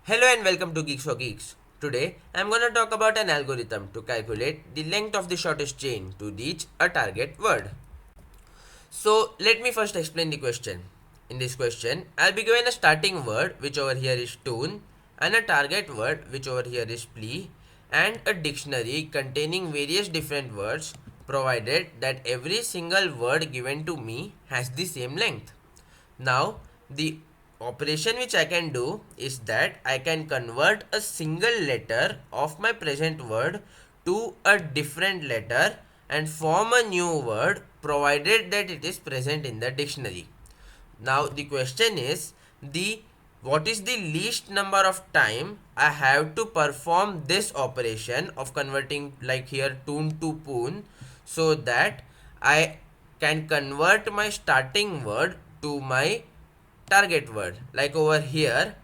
Hello and welcome to Geeks for Geeks. Today, I'm gonna talk about an algorithm to calculate the length of the shortest chain to reach a target word. So, let me first explain the question. In this question, I'll be given a starting word, which over here is tune, and a target word, which over here is plea, and a dictionary containing various different words, provided that every single word given to me has the same length. Now, the operation which I can do is that I can convert a single letter of my present word to a different letter and form a new word provided that it is present in the dictionary. Now the question is the what is the least number of time I have to perform this operation of converting, like here, tune to poon, so that I can convert my starting word to my target word. Like over here,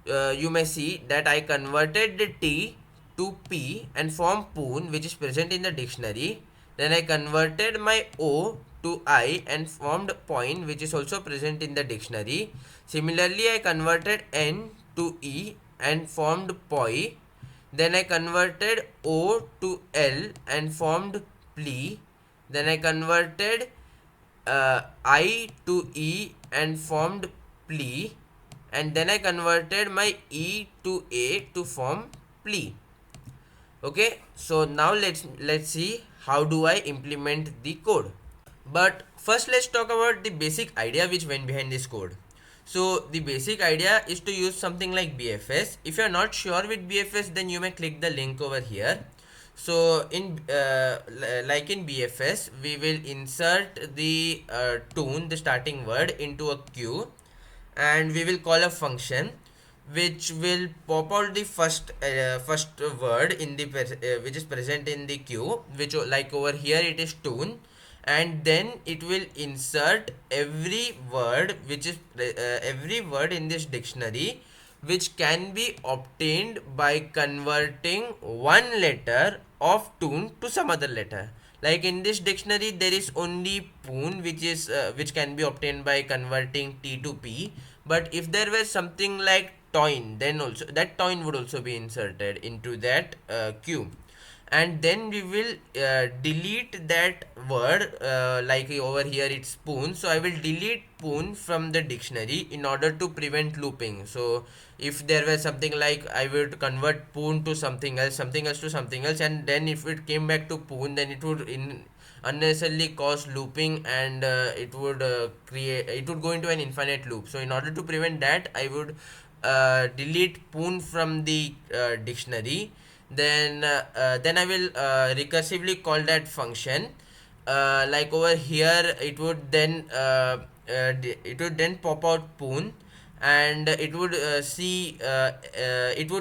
you may see that I converted the T to P and formed poon, which is present in the dictionary. Then I converted my O to I and formed point, which is also present in the dictionary. Similarly, I converted N to E and formed poi. Then I converted O to L and formed plea. Then I converted I to E and formed plea, and then I converted my E to A to form plea. Okay, so now let's see how do I implement the code. But first let's talk about the basic idea which went behind this code. So the basic idea is to use something like BFS. If you are not sure with BFS, then you may click the link over here. So like in BFS, we will insert the tune, the starting word, into a queue, and we will call a function which will pop out the first word in the which is present in the queue, which, like over here, it is tune, and then it will insert every word which is every word in this dictionary which can be obtained by converting one letter of tune to some other letter. Like in this dictionary, there is only poon, which can be obtained by converting T to P. But if there were something like toin, then also that toin would also be inserted into that queue, and then we will delete that word, like over here it's spoon, so I will delete poon from the dictionary in order to prevent looping. So if there were something like I would convert poon to something else to something else, and then if it came back to poon, then it would unnecessarily cause looping, and it would go into an infinite loop. So in order to prevent that, I would delete poon from the dictionary. Then I will recursively call that function. Like over here, it would then pop out poon, and it would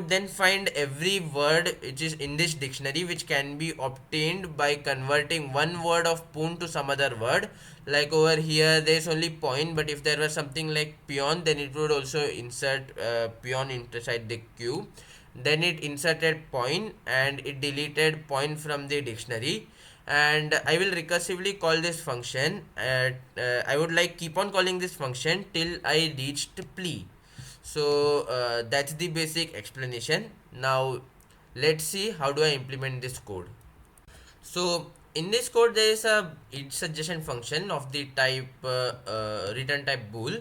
then find every word which is in this dictionary which can be obtained by converting one word of poon to some other word. Like over here, there is only point, but if there was something like peon, then it would also insert peon inside the queue. Then it inserted point and it deleted point from the dictionary, and I will recursively call this function. I would like keep on calling this function till I reached plea. So that's the basic explanation. Now let's see how do I implement this code. So in this code, there is a int suggestion function of the type return type bool,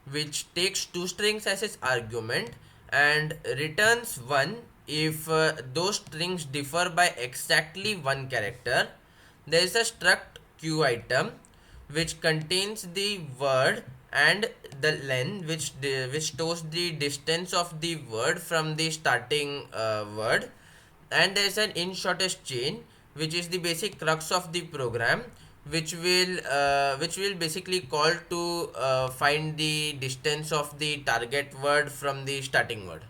which takes two strings as its argument and returns one if those strings differ by exactly one character. There is a struct q item which contains the word and the len, which stores the distance of the word from the starting word, and there is an in shortest chain, which is the basic crux of the program, which will basically call to find the distance of the target word from the starting word.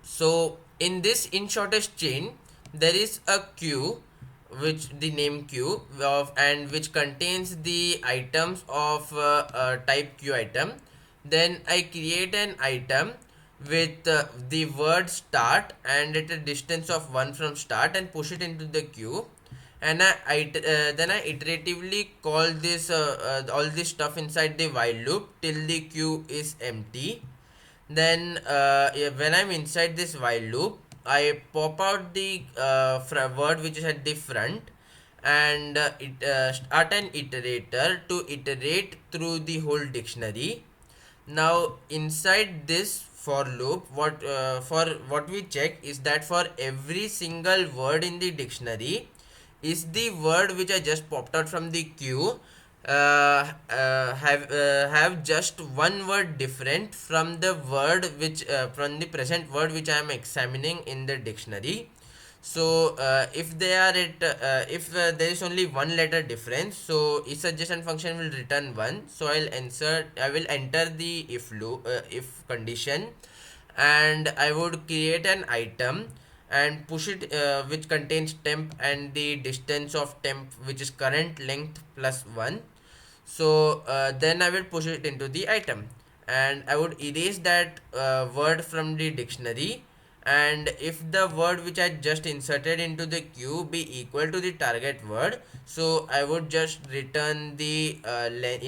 So in this in shortest chain, there is a queue, which the name queue of, and which contains the items of type queue item. Then I create an item with the word start and at a distance of 1 from start, and push it into the queue, and then I iteratively call this all this stuff inside the while loop till the queue is empty. Then when I'm inside this while loop, I pop out the word which is at the front, and it start an iterator to iterate through the whole dictionary. Now inside this for loop, what we check is that for every single word in the dictionary, is the word which I just popped out from the queue have just one word different from the word which from the present word which I am examining in the dictionary. So if they are at if there is only one letter difference, so if suggestion function will return 1. So I will enter the if condition, and I would create an item and push it which contains temp and the distance of temp, which is current length plus 1. So then I will push it into the item, and I would erase that word from the dictionary. And if the word which I just inserted into the queue be equal to the target word, so I would just return the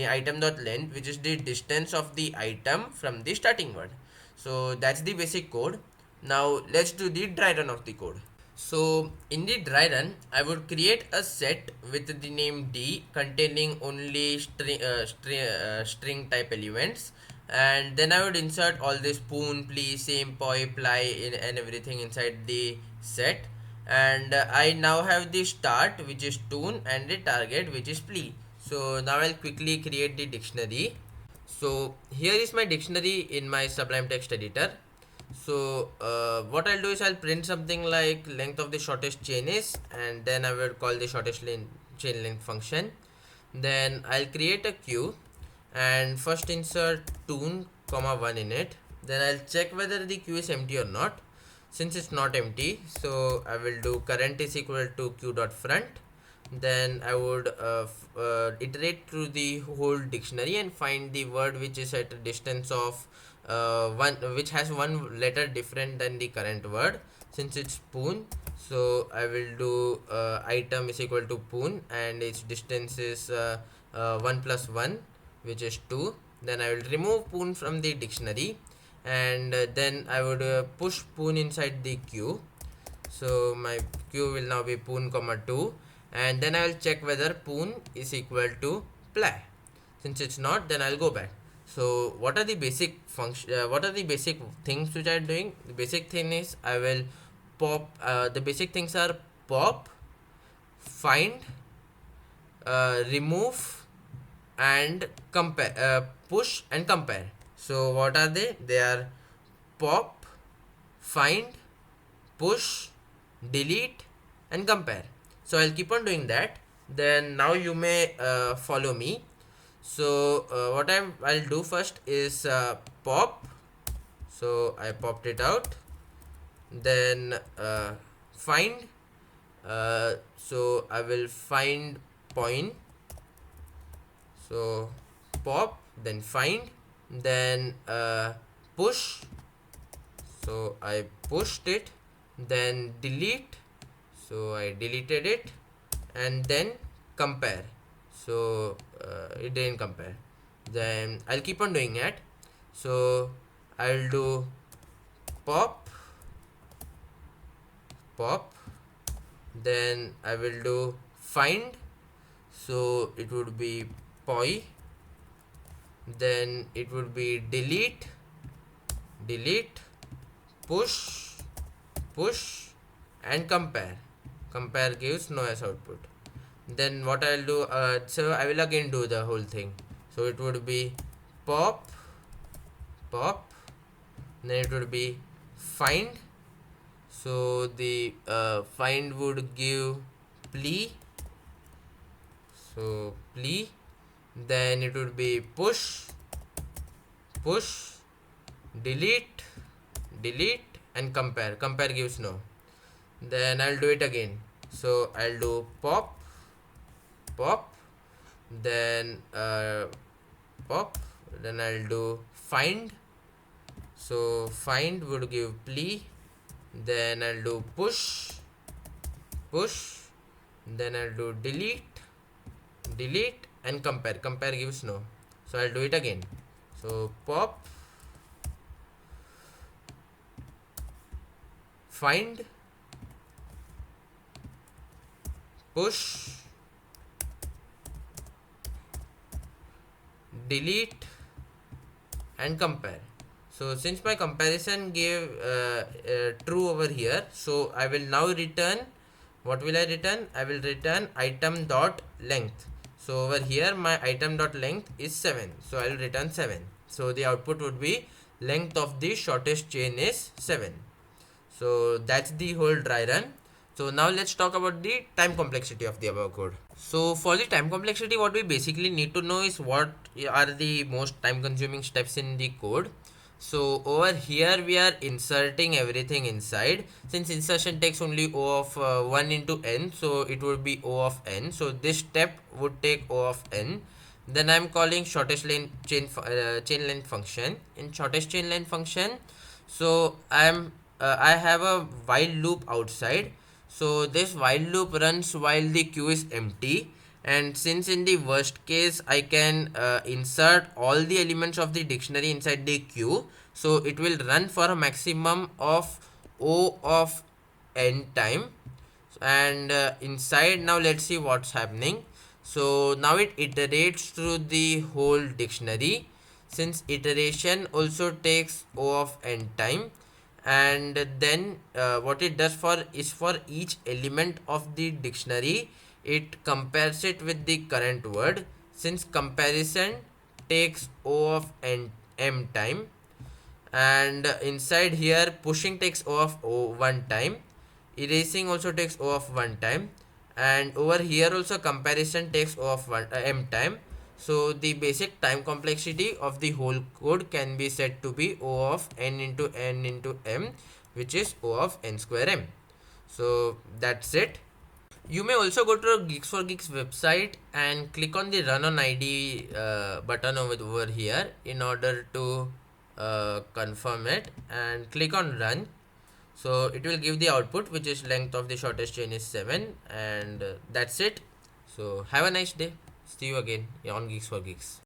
item dot length, which is the distance of the item from the starting word. So that's the basic code. Now let's do the dry run of the code. So in the dry run, I would create a set with the name D containing only string type elements, and then I would insert all this spoon, please, same, poi, ply and everything inside the set. And I now have the start, which is tune, and the target, which is plea. So now I'll quickly create the dictionary. So here is my dictionary in my Sublime Text Editor. So what I'll do is I'll print something like length of the shortest chain is, and then I will call the chain length function. Then I'll create a queue and first insert tune comma 1 in it. Then I'll check whether the queue is empty or not. Since it's not empty, so I will do current is equal to queue dot front. Then I would iterate through the whole dictionary and find the word which is at a distance of one, which has one letter different than the current word. Since it's spoon, so I will do item is equal to poon, and its distance is 1 plus 1, which is 2. Then I will remove poon from the dictionary, and then I would push poon inside the queue. So my queue will now be poon comma 2, and then I will check whether poon is equal to ply. Since it's not, then I'll go back. So what are the basic function? What are the basic things which I'm doing? The basic thing is I will pop. The basic things are pop, find, remove, and compare. Push and compare. So what are they? They are pop, find, push, delete, and compare. So I'll keep on doing that. Then now you may follow me. So what I'll do first is pop. So I popped it out. Then find. So I will find point. So pop, then find, then push. So I pushed it. Then delete. So I deleted it, and then compare. So it didn't compare. Then I'll keep on doing it. So I'll do pop, pop, then I will do find. So it would be poi, then it would be delete, delete, push, push, and compare. Compare gives no as output. Then what I'll do, so I will again do the whole thing. So it would be pop, pop, then it would be find. So the find would give plea. So plea, then it would be push, push, delete, delete, and compare. Compare gives no. Then I'll do it again. So I'll do pop, pop, then pop, then I'll do find. So find would give plea, then I'll do push, push, then I'll do delete, delete, and compare. Compare gives no. So I'll do it again. So pop, find, push, delete, and compare. So since my comparison gave true over here, so I will now return, what will I return? I will return item dot length. So over here my item dot length is 7, so I will return 7. So the output would be length of the shortest chain is 7. So that's the whole dry run. So now let's talk about the time complexity of the above code. So for the time complexity, what we basically need to know is what are the most time consuming steps in the code. So over here we are inserting everything inside. Since insertion takes only O of 1 into n, so it would be O of n. So this step would take O of n. Then I'm calling shortest chain length function. In shortest chain length function, so I have a while loop outside. So this while loop runs while the queue is empty, and since in the worst case I can insert all the elements of the dictionary inside the queue, so it will run for a maximum of O of n time. And inside, now let's see what's happening. So now it iterates through the whole dictionary, since iteration also takes O of n time. And then what it does for is, for each element of the dictionary, it compares it with the current word, since comparison takes O of n m time. And inside here, pushing takes O of O 1 time, erasing also takes O of 1 time, and over here also comparison takes O of 1 m time. So the basic time complexity of the whole code can be said to be O of n into m, which is O of n square m. So that's it. You may also go to GeeksforGeeks website and click on the Run on ID button over here in order to confirm it, and click on Run. So it will give the output, which is length of the shortest chain is 7, and that's it. So have a nice day. See you again on Geeks for Geeks.